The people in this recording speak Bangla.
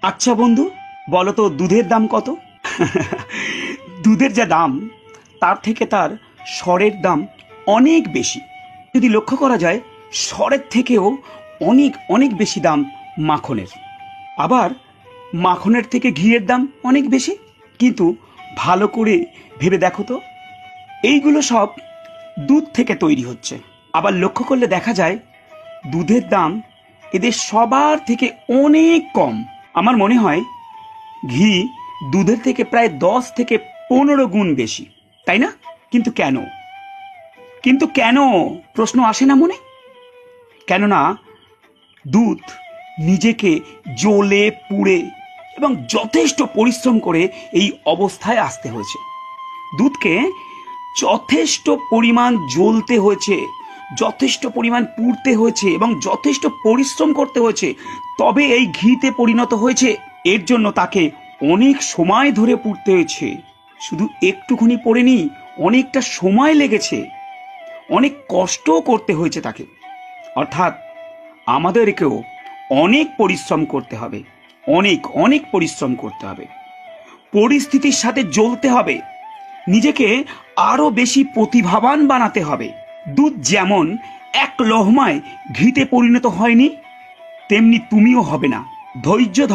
আচ্ছা বন্ধু, বলো তো দুধের দাম কত? দুধের যা দাম তার থেকে তার সরের দাম অনেক বেশি। যদি লক্ষ্য করা যায়, সরের থেকেও অনেক অনেক বেশি দাম মাখনের। আবার মাখনের থেকে ঘিয়ের দাম অনেক বেশি। কিন্তু ভালো করে ভেবে দেখো তো, এইগুলো সব দুধ থেকে তৈরি হচ্ছে। আবার লক্ষ্য করলে দেখা যায় দুধের দাম এদের সবার থেকে অনেক কম। আমার মনে হয় ঘি দুধের থেকে প্রায় 10 থেকে 15 গুণ বেশি, তাই না? কিন্তু কেন? কেন প্রশ্ন আসে না মনে? কেননা দুধ নিজেকে জ্বলে পুড়ে এবং যথেষ্ট পরিশ্রম করে এই অবস্থায় আসতে হয়েছে। দুধকে যথেষ্ট পরিমাণ জ্বলতে হয়েছে, যথেষ্ট পরিমাণ পুড়তে হয়েছে এবং যথেষ্ট পরিশ্রম করতে হয়েছে, তবে এই ঘিতে পরিণত হয়েছে। এর জন্য তাকে অনেক সময় ধরে পুড়তে হয়েছে। শুধু একটুখানি পড়েনি, অনেকটা সময় লেগেছে, অনেক কষ্টও করতে হয়েছে তাকে। অর্থাৎ আমাদেরকেও অনেক পরিশ্রম করতে হবে, অনেক অনেক পরিশ্রম করতে হবে, পরিস্থিতির সাথে জ্বলতে হবে, নিজেকে আরো বেশি প্রতিভাবান বানাতে হবে। দুধ যেমন এক লহমায় ঘিতে পরিণত হয়নি, তেমনি তুমিও হবে না। ধৈর্য